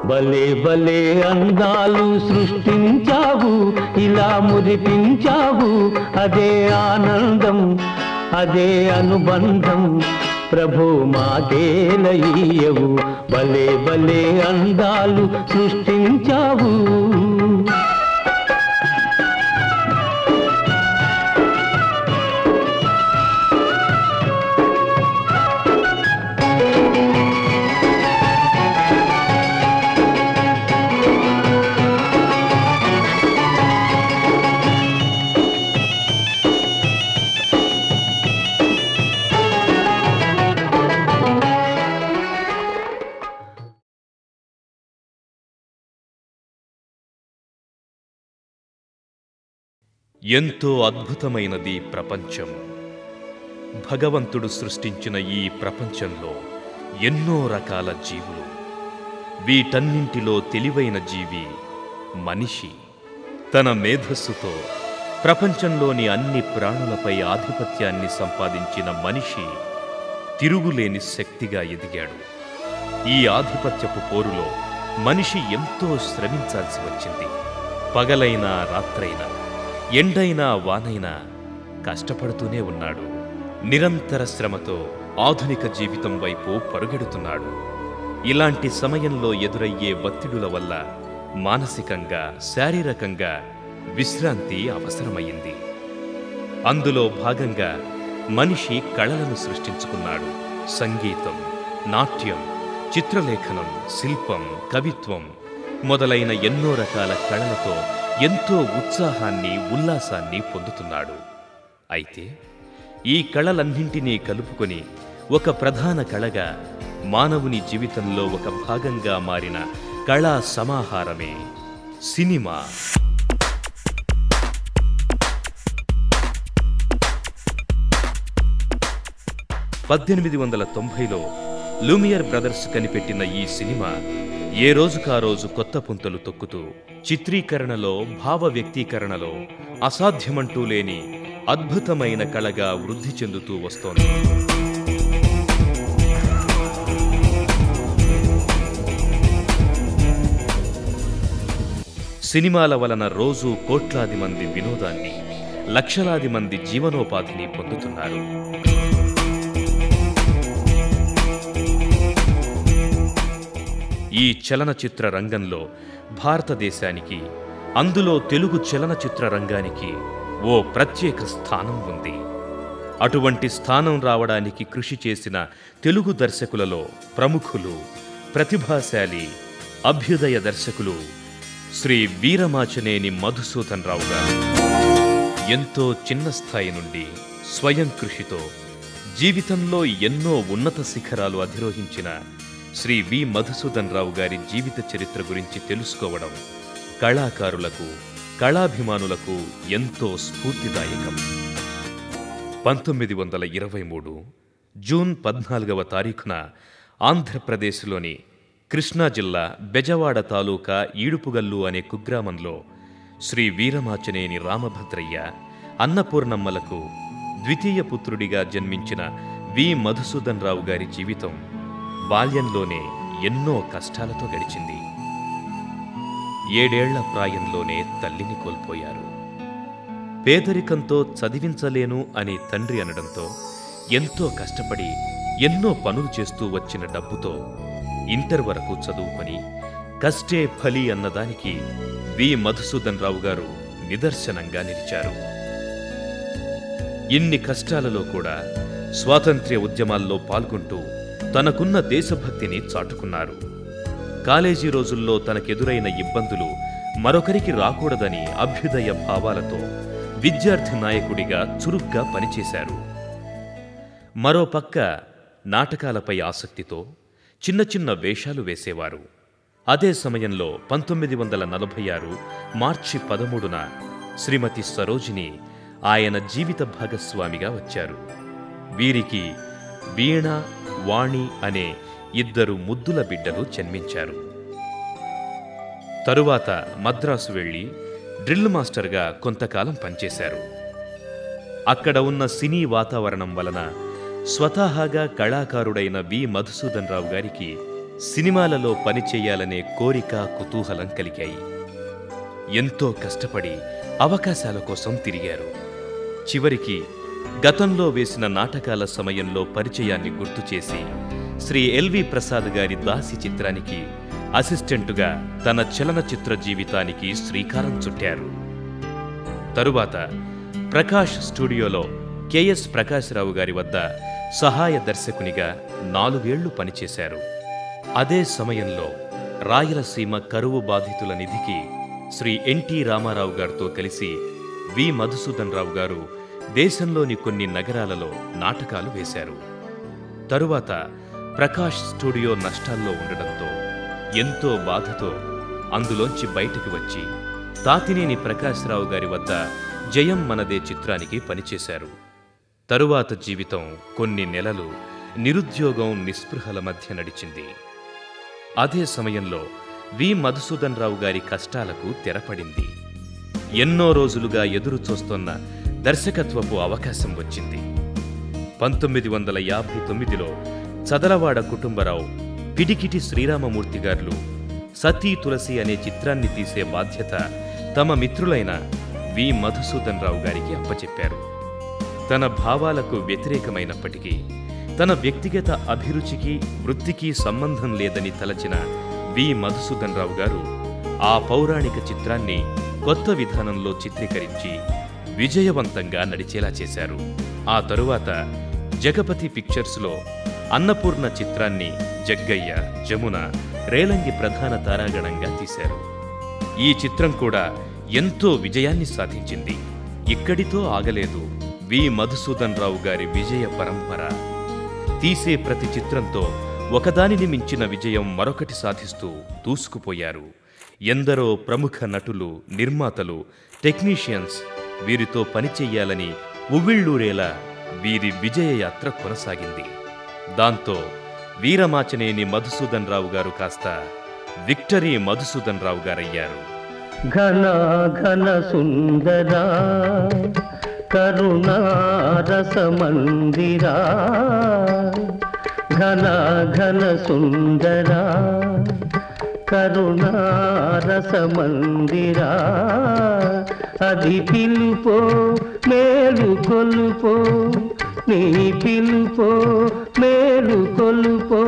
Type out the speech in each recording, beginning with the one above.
భలే భలే అందాలు సృష్టించావు, ఇలా మురిపించావు, అదే ఆనందం, అదే అనుబంధం, ప్రభు మాకేలయ్యవు. భలే భలే అందాలు సృష్టించావు. ఎంతో అద్భుతమైనది ప్రపంచం. భగవంతుడు సృష్టించిన ఈ ప్రపంచంలో ఎన్నో రకాల జీవులు. వీటన్నింటిలో తెలివైన జీవి మనిషి. తన మేధస్సుతో ప్రపంచంలోని అన్ని ప్రాణులపై ఆధిపత్యాన్ని సంపాదించిన మనిషి తిరుగులేని శక్తిగా ఎదిగాడు. ఈ ఆధిపత్యపు పోరులో మనిషి ఎంతో శ్రమించాల్సి వచ్చింది. పగలైనా రాత్రైనా, ఎండైనా వానైనా కష్టపడుతూనే ఉన్నాడు. నిరంతర శ్రమతో ఆధునిక జీవితం వైపు పరుగెడుతున్నాడు. ఇలాంటి సమయంలో ఎదురయ్యే ఒత్తిడుల వల్ల మానసికంగా, శారీరకంగా విశ్రాంతి అవసరమయ్యింది. అందులో భాగంగా మనిషి కళలను సృష్టించుకున్నాడు. సంగీతం, నాట్యం, చిత్రలేఖనం, శిల్పం, కవిత్వం మొదలైన ఎన్నో రకాల కళలతో ఎంతో ఉత్సాహాన్ని, ఉల్లాసాన్ని పొందుతున్నాడు. అయితే ఈ కళలన్నింటినీ కలుపుకొని ఒక ప్రధాన కళగా మానవుని జీవితంలో ఒక భాగంగా మారిన కళా సమాహారమే సినిమా. 1890లో లూమియర్ బ్రదర్స్ కనిపెట్టిన ఈ సినిమా ఏ రోజుకా రోజు కొత్త పుంతలు తొక్కుతూ చిత్రీకరణలో, భావ వ్యక్తీకరణలో అసాధ్యమంటూ లేని అద్భుతమైన కళగా వృద్ధి చెందుతూ వస్తోంది. సినిమాల వలన రోజు కోట్లాది మంది వినోదాన్ని, లక్షలాది మంది జీవనోపాధిని పొందుతున్నారు. ఈ చలనచిత్ర రంగంలో భారతదేశానికి, అందులో తెలుగు చలనచిత్ర రంగానికి ఓ ప్రత్యేక స్థానం ఉంది. అటువంటి స్థానం రావడానికి కృషి చేసిన తెలుగు దర్శకులలో ప్రముఖులు, ప్రతిభాశాలి, అభ్యుదయ దర్శకులు శ్రీ వీరమాచినేని మధుసూదన్ రావు గారు. ఎంతో చిన్న స్థాయి నుండి స్వయం కృషితో జీవితంలో ఎన్నో ఉన్నత శిఖరాలు అధిరోహించిన శ్రీ వి మధుసూదన్ రావు గారి జీవిత చరిత్ర గురించి తెలుసుకోవడం కళాకారులకు, కళాభిమానులకు ఎంతో స్ఫూర్తిదాయకం. 1923 జూన్ 14వ తారీఖున ఆంధ్రప్రదేశ్లోని కృష్ణా జిల్లా బెజవాడ తాలూకా ఈడుపుగల్లు అనే కుగ్రామంలో శ్రీ వీరమాచినేని రామభద్రయ్య, అన్నపూర్ణమ్మలకు ద్వితీయ పుత్రుడిగా జన్మించిన వి మధుసూదన్ రావు గారి జీవితం బాల్యంలోనే ఎన్నో కష్టాలతో గడిచింది. 7 ఏళ్ల ప్రాయంలోనే తల్లిని కోల్పోయారు. పేదరికంతో చదివించలేను అని తండ్రి అనడంతో ఎంతో కష్టపడి ఎన్నో పనులు చేస్తూ వచ్చిన డబ్బుతో ఇంటర్ వరకు చదువుకొని కష్టే ఫలి అన్నదానికి వి మధుసూదన్ రావు గారు నిదర్శనంగా నిలిచారు. ఇన్ని కష్టాలలో కూడా స్వాతంత్ర్య ఉద్యమాల్లో పాల్గొంటూ తనకున్న దేశభక్తిని చాటుకున్నారు. కాలేజీ రోజుల్లో తనకెదురైన ఇబ్బందులు మరొకరికి రాకూడదని అభ్యుదయ భావాలతో విద్యార్థి నాయకుడిగా చురుగ్గా పనిచేశారు. మరోపక్క నాటకాలపై ఆసక్తితో చిన్న చిన్న వేషాలు వేసేవారు. అదే సమయంలో 1946 మార్చి 13న శ్రీమతి సరోజిని ఆయన జీవిత భాగస్వామిగా వచ్చారు. వీరికి వీణ, వాణి అనే 2 ముద్దుల బిడ్డలు జన్మించారు. తరువాత మద్రాసు వెళ్లి డ్రిల్ మాస్టర్గా కొంతకాలం పనిచేశారు. అక్కడ ఉన్న సినీ వాతావరణం వలన స్వతహాగా కళాకారుడైన వి మధుసూదన్ రావు గారికి సినిమాలలో పనిచేయాలనే కోరిక, కుతూహలం కలిగాయి. ఎంతో కష్టపడి అవకాశాల కోసం తిరిగారు. చివరికి గతంలో వేసిన నాటకాల సమయంలో పరిచయాన్ని గుర్తుచేసి శ్రీ ఎల్వి ప్రసాద్ గారి దాసి చిత్రానికి అసిస్టెంటుగా తన చలనచిత్ర జీవితానికి శ్రీకారం చుట్టారు. తరువాత ప్రకాష్ స్టూడియోలో కెఎస్ ప్రకాశ్రావు గారి వద్ద సహాయ దర్శకునిగా 4 ఏళ్లు పనిచేశారు. అదే సమయంలో రాయలసీమ కరువు బాధితుల నిధికి శ్రీ ఎన్టీ రామారావు గారితో కలిసి వి మధుసూదన్ రావు గారు దేశంలోని కొన్ని నగరాలలో నాటకాలు వేశారు. తరువాత ప్రకాష్ స్టూడియో నష్టాల్లో ఉండడంతో ఎంతో బాధతో అందులోంచి బయటికి వచ్చి తాతినేని ప్రకాశ్రావు గారి వద్ద జయం మనదే చిత్రానికి పనిచేశారు. తరువాత జీవితం కొన్ని నెలలు నిరుద్యోగం, నిస్పృహల మధ్య నడిచింది. అదే సమయంలో వి మధుసూదన్ రావు గారి కష్టాలకు తెరపడింది. ఎన్నో రోజులుగా ఎదురు చూస్తున్న దర్శకత్వపు అవకాశం వచ్చింది. 1959లో చదలవాడ కుటుంబరావు, పిడికిటి శ్రీరామమూర్తి గారు సతీ తులసి అనే చిత్రాన్ని తీసే బాధ్యత తమ మిత్రులైన వి మధుసూదన్ రావు గారికి అప్పచెప్పారు. తన భావాలకు వ్యతిరేకమైనప్పటికీ తన వ్యక్తిగత అభిరుచికి, వృత్తికి సంబంధం లేదని తలచిన వి మధుసూదన్ రావు గారు ఆ పౌరాణిక చిత్రాన్ని కొత్త విధానంలో చిత్రీకరించి విజయవంతంగా నడిచేలా చేశారు. ఆ తరువాత జగపతి పిక్చర్స్లో అన్నపూర్ణ చిత్రాన్ని జగ్గయ్య, జమున, రేలంగి ప్రధాన తారాగణంగా తీశారు. ఈ చిత్రం కూడా ఎంతో విజయాన్ని సాధించింది. ఇక్కడితో ఆగలేదు వి మధుసూదన్ రావు గారి విజయ పరంపర. తీసే ప్రతి చిత్రంతో ఒకదానిని మించిన విజయం మరొకటి సాధిస్తూ దూసుకుపోయారు. ఎందరో ప్రముఖ నటులు, నిర్మాతలు, టెక్నీషియన్స్ వీరితో పనిచెయ్యాలని ఉవ్విళ్ళూరేలా వీరి విజయయాత్ర కొనసాగింది. దాంతో వీరమాచనేని మధుసూదన్ రావు గారు కాస్త విక్టరీ మధుసూదన్ రావు గారయ్యారు. ఘన ఘన సుందరా కరుణారసమందిరా, ఘన ఘన సుందరా కరుణారసమందిరా, అది పిలుపో మేలు కొలుపో, నీ పిలుపో మేలు కొలుపో,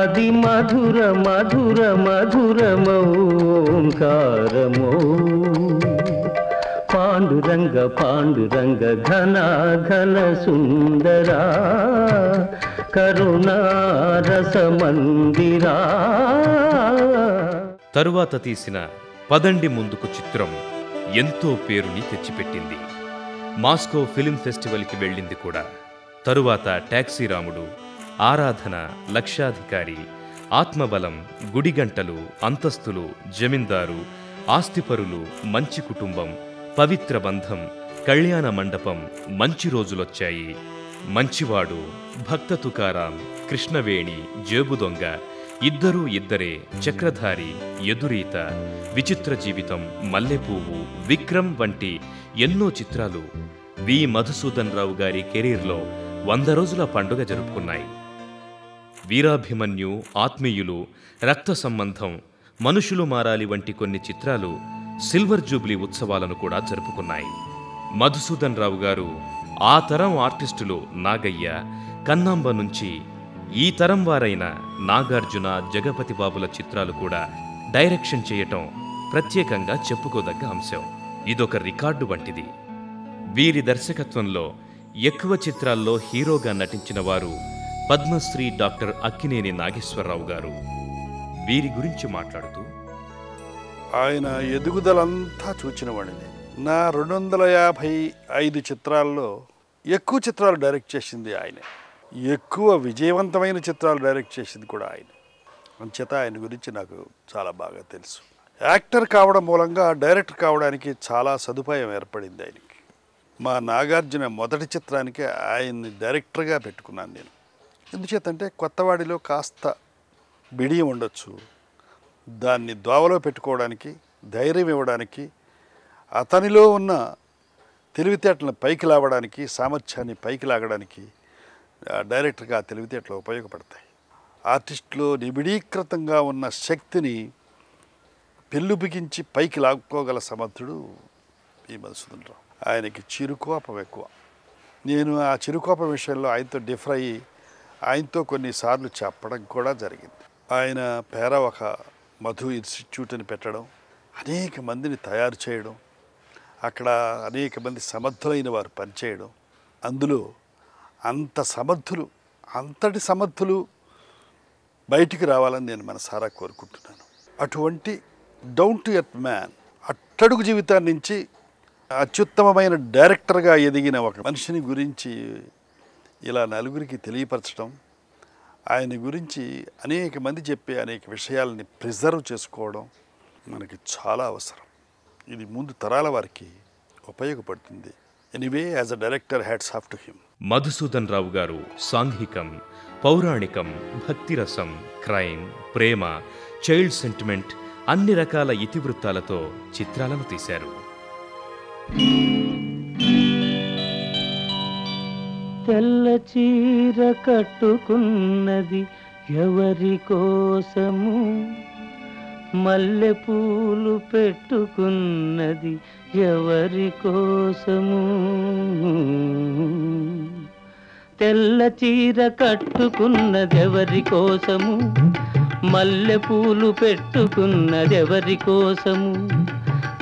అది మధుర మధుర మధురమోంకారమో, పాండురంగ పాండురంగ ఘన ఘన సుందరా కరుణారసమందిరా. తరువాత తీసిన పదండి ముందుకు చిత్రం ఎంతో పేరుని తెచ్చిపెట్టింది. మాస్కో ఫిల్మ్ ఫెస్టివల్కి వెళ్ళింది కూడా. తరువాత టాక్సీ రాముడు, ఆరాధన, లక్షాధికారి, ఆత్మబలం, గుడిగంటలు, అంతస్తులు, జమీందారు, ఆస్తిపరులు, మంచి కుటుంబం, పవిత్ర బంధం, కళ్యాణ మండపం, మంచి రోజులొచ్చాయి, మంచివాడు, భక్త తుకారాం, కృష్ణవేణి, జేబుదొంగ, ఇద్దరూ ఇద్దరే, చక్రధారి, ఎదురీత, విచిత్ర జీవితం, మల్లెపువ్వు, విక్రమ్ వంటి ఎన్నో చిత్రాలు వి మధుసూదన్ రావు గారి కెరీర్లో 100 రోజుల పండుగ జరుపుకున్నాయి. వీరాభిమన్యు, ఆత్మీయులు, రక్త సంబంధం, మనుషులు మారాలి వంటి కొన్ని చిత్రాలు సిల్వర్ జూబ్లీ ఉత్సవాలను కూడా జరుపుకున్నాయి. మధుసూదన్ రావు గారు ఆ తరం ఆర్టిస్టులు నాగయ్య, కన్నాంబ నుంచి ఈ తరం వారైన నాగార్జున, జగపతి బాబుల చిత్రాలు కూడా డైరెక్షన్ చేయటం ప్రత్యేకంగా చెప్పుకోదగ్గ అంశం. ఇదొక రికార్డు వంటిది. వీరి దర్శకత్వంలో ఎక్కువ చిత్రాల్లో హీరోగా నటించిన వారు పద్మశ్రీ డాక్టర్ అక్కినేని నాగేశ్వరరావు గారు. వీరి గురించి మాట్లాడుతూ, ఆయన ఎదుగుదలంతా చూచిన వాడిని. నా 255 చిత్రాల్లో ఎక్కువ చిత్రాలు డైరెక్ట్ చేసింది ఆయనే, ఎక్కువ విజయవంతమైన చిత్రాలు డైరెక్ట్ చేసింది కూడా ఆయన. అంచేత ఆయన గురించి నాకు చాలా బాగా తెలుసు. యాక్టర్ కావడం మూలంగా డైరెక్టర్ కావడానికి చాలా సదుపాయం ఏర్పడింది ఆయనకి. మా నాగార్జున మొదటి చిత్రానికి ఆయన్ని డైరెక్టర్గా పెట్టుకున్నాను నేను. ఎందుచేతంటే కొత్తవాడిలో కాస్త బిడియం ఉండొచ్చు, దాన్ని దోవలో పెట్టుకోవడానికి, ధైర్యం ఇవ్వడానికి, అతనిలో ఉన్న తెలివితేటలను పైకి లాగడానికి, సామర్థ్యాన్ని పైకి లాగడానికి డైరెక్టర్గా ఆ తెలివితేటలు ఉపయోగపడతాయి. ఆర్టిస్టులో నిబిడీకృతంగా ఉన్న శక్తిని పెళ్ళు బిగించి పైకి లాక్కోగల సమర్థుడు ఈ మధుసూదన్ రావు. ఆయనకి చిరుకోపం ఎక్కువ. నేను ఆ చిరుకోపం విషయంలో ఆయనతో డిఫర్ అయ్యి ఆయనతో కొన్నిసార్లు చెప్పడం కూడా జరిగింది. ఆయన పేర ఒక మధు ఇన్స్టిట్యూట్ అని పెట్టడం, అనేక మందిని తయారు చేయడం, అక్కడ అనేక మంది సమర్థులైన వారు పనిచేయడం, అందులో అంతటి సమర్థులు బయటికి రావాలని నేను మనసారా కోరుకుంటున్నాను. అటువంటి డౌన్ టు ఎర్త్ మ్యాన్, అట్టడుగు జీవితాన్ని నుంచి అత్యుత్తమమైన డైరెక్టర్గా ఎదిగిన ఒక మనిషిని గురించి ఇలా నలుగురికి తెలియపరచడం, ఆయన గురించి అనేక మంది చెప్పే అనేక విషయాలని ప్రిజర్వ్ చేసుకోవడం మనకి చాలా అవసరం. ఇది ముందు తరాల వారికి ఉపయోగపడుతుంది. Anyway, as a director, hats off to him. Madhusudan Rao గారు సాంఘికం, పౌరాణికం, భక్తిరసం, క్రైమ్, ప్రేమ, చైల్డ్ సెంటిమెంట్ అన్ని రకాల ఇతివృత్తాలతో చిత్రాలను తీశారు. తెల్ల చీర కట్టుకున్నది ఎవరి కోసము, మల్లె పూలు పెట్టుకున్నది ఎవరి కోసము. తెల్ల చీర కట్టుకున్నది ఎవరి కోసము, మల్లె పూలు పెట్టుకున్నది ఎవరి కోసము.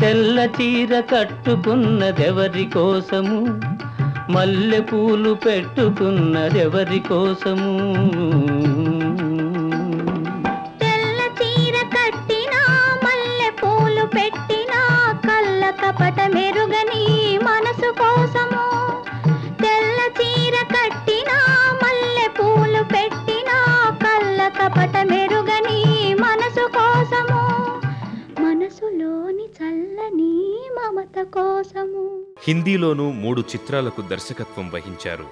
తెల్ల చీర కట్టుకున్నది ఎవరి కోసము, మల్లె పూలు పెట్టుకున్నది ఎవరి కోసము. తెల్ల చీర కట్టినా మల్లె పూలు పెట్టినా కళ్ళ కపట మెరుగని మనసు కోసము. తెల్ల చీర కట్టినా మల్లె పూలు పెట్టినా కళ్ళ కపట మెరుగని మనసు కోసము. మనసులోని చల్లని మమత కోసము. హిందీలోనూ 3 చిత్రాలకు దర్శకత్వం వహించారు.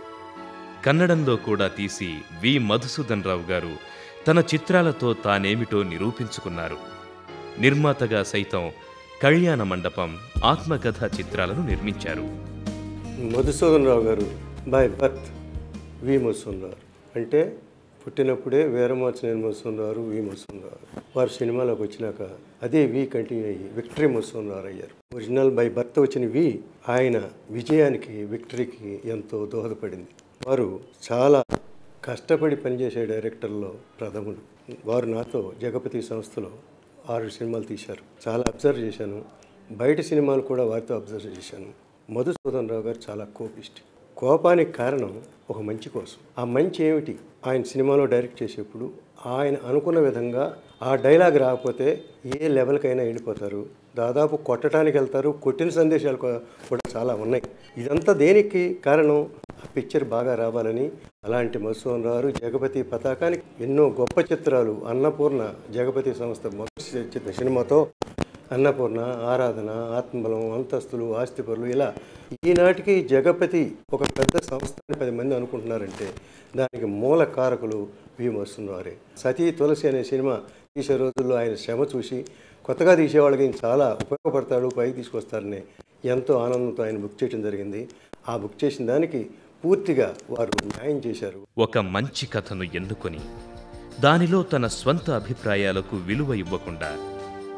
కన్నడంలో కూడా తీసి వి మధుసూదన్ రావు గారు తన చిత్రాలతో తానేమిటో నిరూపించుకున్నారు. నిర్మాతగా సైతం కళ్యాణ మండపం, ఆత్మకథ చిత్రాలను నిర్మించారు. మధుసూదన్ రావు గారు బై బర్త్ వి మధుసూదన్ రావు, అంటే పుట్టినప్పుడే వీరమోచనేని మధుసూదన్ రావు, వి మధుసూదన్ రావు. వారు సినిమాలోకి వచ్చినాక అదే వి కంటిన్యూ అయ్యి విక్టరీ మధుసూదన్ రావు అయ్యారు. ఒరిజినల్ బై బర్త్ వచ్చిన వి ఆయన విజయానికి, విక్టరీకి ఎంతో దోహదపడింది. వారు చాలా కష్టపడి పనిచేసే డైరెక్టర్లో ప్రథములు. వారు నాతో జగపతి సంస్థలో 6 సినిమాలు తీశారు. చాలా అబ్జర్వ్ చేశాను. బయట సినిమాలు కూడా వారితో అబ్జర్వ్ చేశాను. మధుసూదన్ రావు గారు చాలా కోపిస్ట్. కోపానికి కారణం ఒక మంచి కోసం. ఆ మంచి ఏమిటి? ఆయన సినిమాలో డైరెక్ట్ చేసేప్పుడు ఆయన అనుకున్న విధంగా ఆ డైలాగ్ రాకపోతే ఏ లెవెల్కైనా వెళ్ళిపోతారు. దాదాపు కొట్టడానికి వెళ్తారు. కొట్టిన సందేశాలు కూడా చాలా ఉన్నాయి. ఇదంతా దేనికి కారణం? ఆ పిక్చర్ బాగా రావాలని. అలాంటి మధుసూదన్ రావు జగపతి పతాకానికి ఎన్నో గొప్ప చిత్రాలు, అన్నపూర్ణ జగపతి సంస్థ మొదటి సినిమాతో అన్నపూర్ణ, ఆరాధన, ఆత్మబలం, అంతస్తులు, ఆస్తిపరులు, ఇలా ఈనాటికి జగపతి ఒక పెద్ద సంస్థ 10 మంది అనుకుంటున్నారంటే దానికి మూల కారకులు వి మధుసూదన్ రావు. సతీ తులసి అనే సినిమా తీసే రోజుల్లో ఆయన శ్రమ చూసి కొత్తగా తీసేవాళ్ళకి చాలా ఉపయోగపడతాడు, పైకి తీసుకొస్తారని ఎంతో ఆనందంతో ఆయన బుక్ చేయడం జరిగింది. ఆ బుక్ చేసిన దానికి పూర్తిగా వారు న్యాయం చేశారు. ఒక మంచి కథను ఎన్నుకొని దానిలో తన స్వంత అభిప్రాయాలకు విలువ ఇవ్వకుండా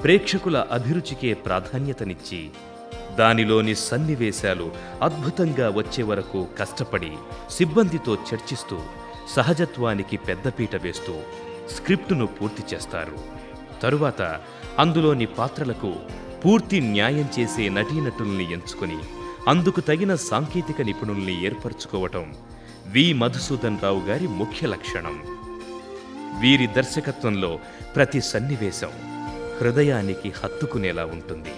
ప్రేక్షకుల అభిరుచికే ప్రాధాన్యతనిచ్చి దానిలోని సన్నివేశాలు అద్భుతంగా వచ్చే వరకు కష్టపడి సిబ్బందితో చర్చిస్తూ సహజత్వానికి పెద్దపీట వేస్తూ స్క్రిప్టును పూర్తి చేస్తారు. తరువాత అందులోని పాత్రలకు పూర్తి న్యాయం చేసే నటీనటుల్ని ఎంచుకొని అందుకు తగిన సాంకేతిక నిపుణుల్ని ఏర్పరచుకోవటం వి మధుసూదన్ రావు గారి ముఖ్య లక్షణం. వీరి దర్శకత్వంలో ప్రతి సన్నివేశం హృదయానికి హత్తుకునేలా ఉంటుంది.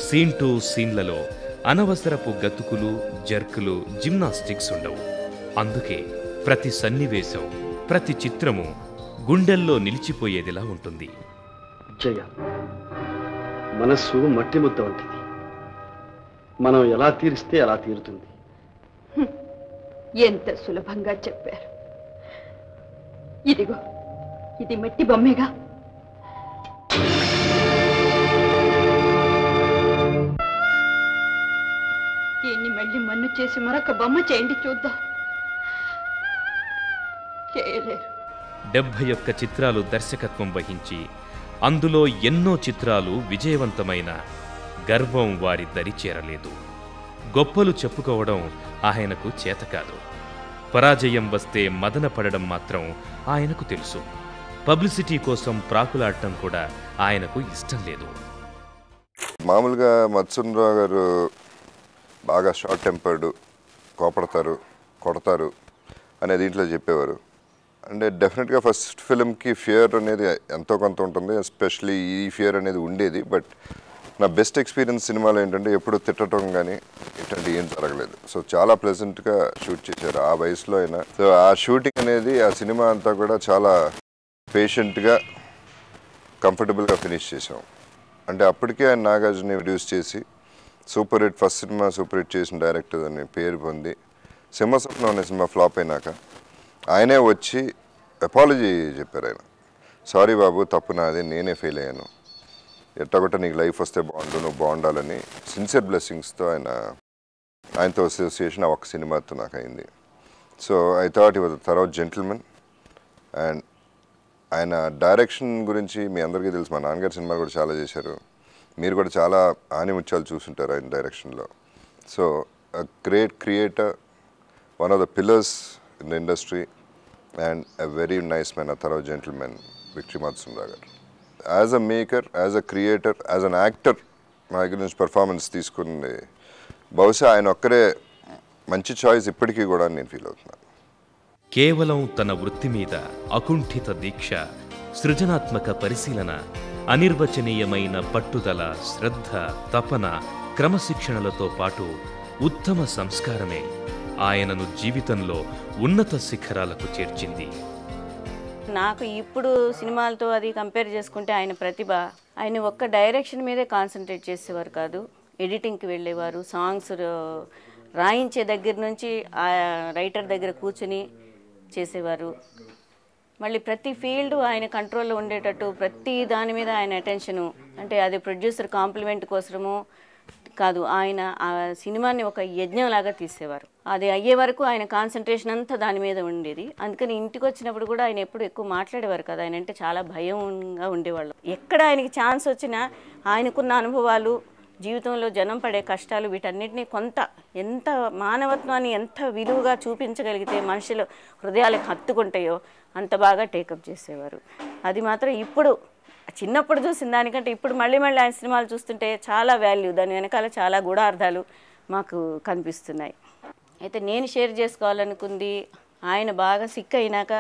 సీన్ టు సీన్లలో అనవసరపు గతుకులు, జర్కులు, జిమ్నాస్టిక్స్ ఉండవు. అందుకే ప్రతి సన్నివేశం, ప్రతి చిత్రము గుండెల్లో నిలిచిపోయేదిలా ఉంటుంది. జయ, మనస్సు మట్టి ముద్ద వంటిది. మనం ఎలా తీరిస్తే అలా తీరుతుంది. ఎంత సులభంగా చెప్పారు. ఇదిగో, ఇది మట్టి బొమ్మేగా. దీన్ని మళ్ళీ మన్ను చేసి మరొక బొమ్మ చేయండి చూద్దాం. చేయలేరు. 71 చిత్రాలు దర్శకత్వం వహించి అందులో ఎన్నో చిత్రాలు విజయవంతమైన గర్వం వారి దరిచేరలేదు. గొప్పలు చెప్పుకోవడం ఆయనకు చేతకాదు. పరాజయం వస్తే మదన పడడం మాత్రం ఆయనకు తెలుసు. పబ్లిసిటీ కోసం ప్రాకులాడటం కూడా ఆయనకు ఇష్టం లేదు. మామూలుగా మధుసూదన్ గారు బాగా షార్ట్ టెంపర్డ్, కోపడతారు, కొడతారు అనే దీంట్లో చెప్పేవారు. అంటే డెఫినెట్గా ఫస్ట్ ఫిల్మ్కి ఫియర్ అనేది ఎంతో కొంత ఉంటుంది, ఎస్పెషలీ ఈ ఫియర్ అనేది ఉండేది. బట్ నా బెస్ట్ ఎక్స్పీరియన్స్ సినిమాలో ఏంటంటే ఎప్పుడు తిట్టడం కానీ ఇట్లాంటి ఏం జరగలేదు. సో చాలా ప్లెజెంట్గా షూట్ చేశారు ఆ వయసులో అయినా. సో ఆ షూటింగ్ అనేది ఆ సినిమా అంతా కూడా చాలా పేషెంట్గా కంఫర్టబుల్గా ఫినిష్ చేసాం. అంటే అప్పటికే ఆయన నాగార్జున రిడ్యూస్ చేసి super hit, first cinema super hit చేసిన డైరెక్టర్ అని పేరు పొంది సింహస్వప్నం అనే సినిమా ఫ్లాప్ అయినాక ఆయనే వచ్చి అపాలజీ చెప్పారు. ఆయన సారీ బాబు, తప్పు నాది, నేనే ఫెయిల్ అయ్యాను, ఎట్టగొట్ట నీకు లైఫ్ వస్తే బాగుండు, నువ్వు బాగుండాలని సిన్సియర్ బ్లెస్సింగ్స్తో ఆయనతో అసోసియేషన్ ఆ ఒక్క సినిమాతో నాకు అయింది. సో ఐ థాట్ ఈ వాజ్ తర్వాత జెంటిల్మెన్. అండ్ ఆయన డైరెక్షన్ గురించి మీ అందరికీ తెలుసు, మా నాన్నగారి సినిమాలు కూడా చాలా చేశారు, మీరు కూడా చాలా ఆనిముత్యాలు చూసుంటారు ఆయన డైరెక్షన్లో. So a great creator, one of the pillars in the industry and a very nice man, a thorough gentleman victory Madhusudan గారు. As a maker, as a creator, as an actor మా దగ్గర నుంచి పర్ఫార్మెన్స్ తీసుకుంది బహుశా ఆయన ఒక్కరే మంచి చాయిస్ ఇప్పటికీ కూడా నేను ఫీల్ అవుతున్నాను. కేవలం తన వృత్తి మీద అకుంఠిత దీక్ష, సృజనాత్మక పరిశీలన, అనిర్వచనీయమైన పట్టుదల, శ్రద్ధ, తపన, క్రమశిక్షణలతో పాటు ఉత్తమ సంస్కారమే ఆయనను జీవితంలో ఉన్నత శిఖరాలకు చేర్చింది. నాకు ఇప్పుడు సినిమాలతో అది కంపేర్ చేసుకుంటే ఆయన ప్రతిభ, ఆయన ఒక్క డైరెక్షన్ మీదే కాన్సన్ట్రేట్ చేసేవారు కాదు, ఎడిటింగ్కి వెళ్ళేవారు, సాంగ్స్ రాయించే దగ్గర నుంచి ఆ రైటర్ దగ్గర కూర్చుని చేసేవారు. మళ్ళీ ప్రతి ఫీల్డ్ ఆయన కంట్రోల్లో ఉండేటట్టు ప్రతి దాని మీద ఆయన అటెన్షను, అంటే అది ప్రొడ్యూసర్ కాంప్లిమెంట్ కోసము కాదు, ఆయన ఆ సినిమాని ఒక యజ్ఞంలాగా తీసేవారు. అది అయ్యే వరకు ఆయన కాన్సన్ట్రేషన్ అంతా దాని మీద ఉండేది. అందుకని ఇంటికి వచ్చినప్పుడు కూడా ఆయన ఎప్పుడు ఎక్కువ మాట్లాడేవారు కదా, ఆయన అంటే చాలా భయంగా ఉండేవాళ్ళు. ఎక్కడ ఆయనకి ఛాన్స్ వచ్చినా ఆయనకున్న అనుభవాలు, జీవితంలో జనం పడే కష్టాలు, వీటన్నిటినీ ఎంత మానవత్వాన్ని ఎంత విలువగా చూపించగలిగితే మనుషులు హృదయాలకు హత్తుకుంటాయో అంత బాగా టేకప్ చేసేవారు. అది మాత్రం ఇప్పుడు చిన్నప్పుడు చూసిన దానికంటే ఇప్పుడు మళ్ళీ ఆయన సినిమాలు చూస్తుంటే చాలా వాల్యూ, దాని వెనకాల చాలా గూఢార్థాలు మాకు కనిపిస్తున్నాయి. అయితే నేను షేర్ చేసుకోవాలనుకుంది, ఆయన బాగా సిక్ అయినాక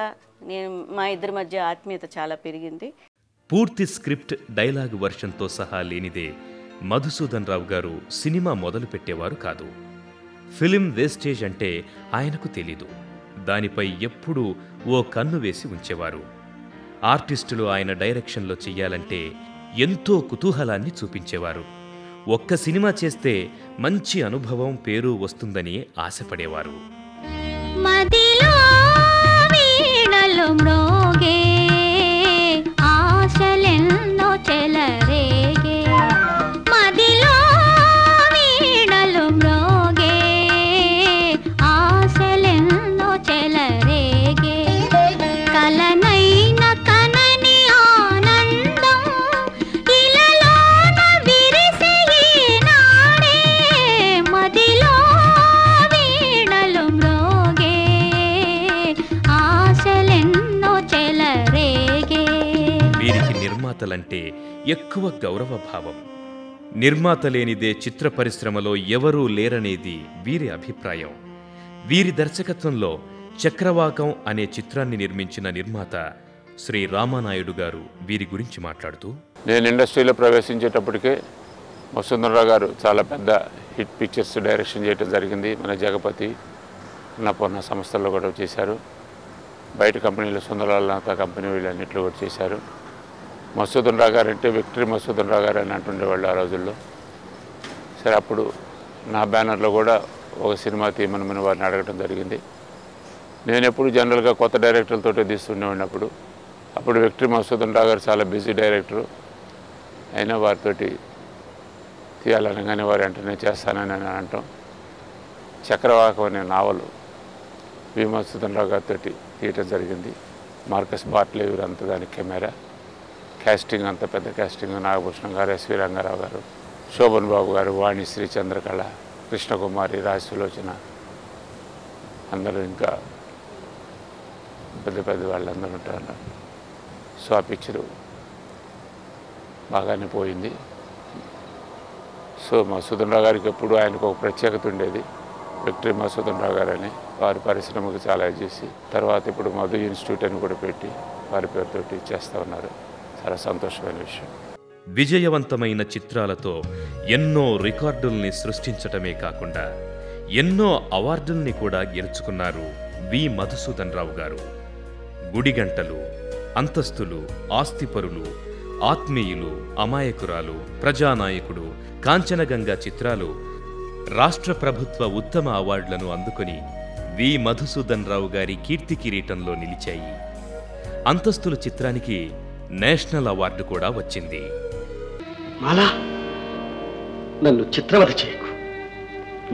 మా ఇద్దరి మధ్య ఆత్మీయత చాలా పెరిగింది. పూర్తి స్క్రిప్ట్, డైలాగ్ వర్షన్తో సహా లేనిదే మధుసూదన్ రావు గారు సినిమా మొదలు పెట్టేవారు కాదు. ఫిలిం వేస్టేజ్ అంటే ఆయనకు తెలీదు. దానిపై ఎప్పుడూ ఓ కన్ను వేసి ఉంచేవారు. ఆర్టిస్టులు ఆయన డైరెక్షన్లో చెయ్యాలంటే ఎంతో కుతూహలాన్ని చూపించేవారు. ఒక్క సినిమా చేస్తే మంచి అనుభవం, పేరు వస్తుందని ఆశపడేవారు. మదిలో వీణలు మ్రోగే ఆశలెన్నో చెలరేగే, మదిలో వీణలు మ్రోగే ఆశలెన్నో చెలరేగే, కలనైన కనని ఆనందం ఇలలోన విరిసే ఈనాడే, మదిలో వీణలు మ్రోగే ఆశలెన్నో చెలరేగే. వీరికి నిర్మాతలంటే ఎక్కువ గౌరవ భావం. నిర్మాత లేనిదే చిత్ర పరిశ్రమలో ఎవరూ లేరనేది వీరి అభిప్రాయం. వీరి దర్శకత్వంలో చక్రవాకం అనే చిత్రాన్ని నిర్మించిన నిర్మాత శ్రీ రామానాయుడు గారు వీరి గురించి మాట్లాడుతూ, నేను ఇండస్ట్రీలో ప్రవేశించేటప్పటికే మధుసూదన్ గారు చాలా పెద్ద హిట్ పిక్చర్స్ డైరెక్షన్ చేయడం జరిగింది. మన జగపతి, అన్నపూర్ణ సంస్థల్లో కూడా చేశారు. బయట కంపెనీలు, సుందరలాత కంపెనీ, వీళ్ళన్నింటిలో కూడా చేశారు. మధుసూదన్ గారు అంటే విక్టరీ మధుసూదన్ గారు అని అంటుండేవాళ్ళు ఆ రోజుల్లో. సరే, అప్పుడు నా బ్యానర్లో కూడా ఒక సినిమా తీయమని వారిని అడగటం జరిగింది. నేను ఎప్పుడు జనరల్గా కొత్త డైరెక్టర్లతో తీస్తుండేవాడిని. అప్పుడు విక్టరీ మధుసూదన్ గారు చాలా బిజీ డైరెక్టరు అయినా వారితోటి తీయాలనగానే వారు వెంటనే చేస్తానని అంటాం. చక్రవాకం అనే నావలు వి మధుసూదన్ గారితో తీయటం జరిగింది. మార్కస్ బార్ట్లే వీరంతా దానికి కెమెరా, క్యాస్టింగ్ అంత పెద్ద క్యాస్టింగ్. నాగభూషణం గారు, ఎస్వి రంగారావు గారు, శోభన్ బాబు గారు, వాణిశ్రీ, చంద్రకళ, కృష్ణకుమారి, రాజసులోచన, అందరూ ఇంకా పెద్ద పెద్ద వాళ్ళందరూ ఉంటారు. సో ఆ పిక్చరు బాగానే పోయింది. సో మధుసూదన్ రావు గారికి ఎప్పుడు ఆయనకు ఒక ప్రత్యేకత ఉండేది. విక్టరీ మధుసూదన్ రావు గారు అని వారి పరిశ్రమకు చాలా చేసి తర్వాత ఇప్పుడు మధు ఇన్స్టిట్యూట్ అని కూడా పెట్టి వారి పేరుతోటి చేస్తూ ఉన్నారు. చాలా సంతోషమైన విషయం. విజయవంతమైన చిత్రాలతో ఎన్నో రికార్డుల్ని సృష్టించటమే కాకుండా ఎన్నో అవార్డుల్ని కూడా గెలుచుకున్నారు వి మధుసూదన్ రావు గారు. గుడిగంటలు, అంతస్తులు, ఆస్తిపరులు, ఆత్మీయులు, అమాయకురాలు, ప్రజానాయకుడు, కాంచనగంగా చిత్రాలు రాష్ట్ర ప్రభుత్వ ఉత్తమ అవార్డులను అందుకొని వి మధుసూదన్ రావు గారి కీర్తి కిరీటంలో నిలిచాయి. అంతస్తులు చిత్రానికి నేషనల్ అవార్డు కూడా వచ్చింది. మాలా, నన్ను చిత్రవధ చేయకు.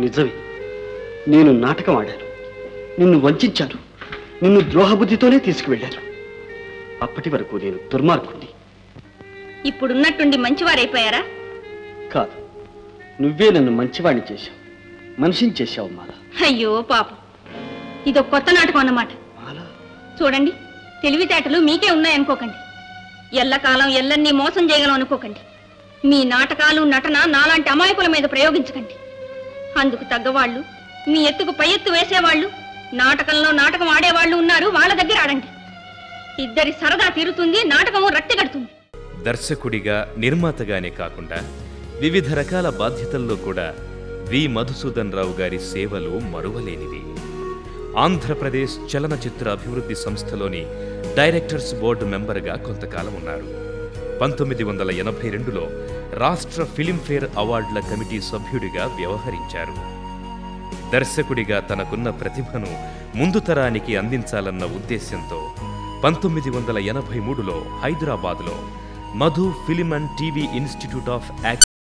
నిజమే, నేను నాటకం ఆడాను, నిన్ను వంచాను, నిన్ను ద్రోహబుద్ధితోనే తీసుకువెళ్ళాను. అప్పటి వరకు నేను దుర్మార్గుణ్ణి. ఇప్పుడున్నట్టుండి మంచివారైపోయారా? కాదు, నువ్వే నన్ను మంచివాణ్ణి చేశావు, మనిషిని చేశావు మాలా. అయ్యో పాపం, ఇదో కొత్త నాటకం అన్నమాట. చూడండి, తెలివితేటలు మీకే ఉన్నాయనుకోకండి. ఎల్లకాలం ఎల్లన్నీ మోసం చేయగలం అనుకోకండి. మీ నాటకాలు, నటన నాలాంటి అమాయకుల మీద ప్రయోగించకండి. అందుకు తగ్గవాళ్ళు, మీ ఎత్తుకు పై ఎత్తు వేసేవాళ్ళు, నాటకంలో నాటకం ఆడేవాళ్ళు ఉన్నారు. వాళ్ళ దగ్గర ఆడండి. ఇద్దరి సరదా తీరుతుంది, నాటకము రక్తి కడుతుంది. దర్శకుడిగా, నిర్మాతగానే కాకుండా వివిధ రకాల బాధ్యతల్లో కూడా వి మధుసూదన్ రావు గారి సేవలు మరువలేనివి. ఆంధ్రప్రదేశ్ చలనచిత్ర అభివృద్ధి సంస్థలోని డైరెక్టర్స్ బోర్డు మెంబర్గా కొంతకాలం ఉన్నారు. 1982లో రాష్ట్ర ఫిలింఫేర్ అవార్డుల కమిటీ సభ్యుడిగా వ్యవహరించారు. దర్శకుడిగా తనకున్న ప్రతిభను ముందు తరానికి అందించాలన్న ఉద్దేశ్యంతో 1983లో హైదరాబాద్లో Madhu film and TV institute of acting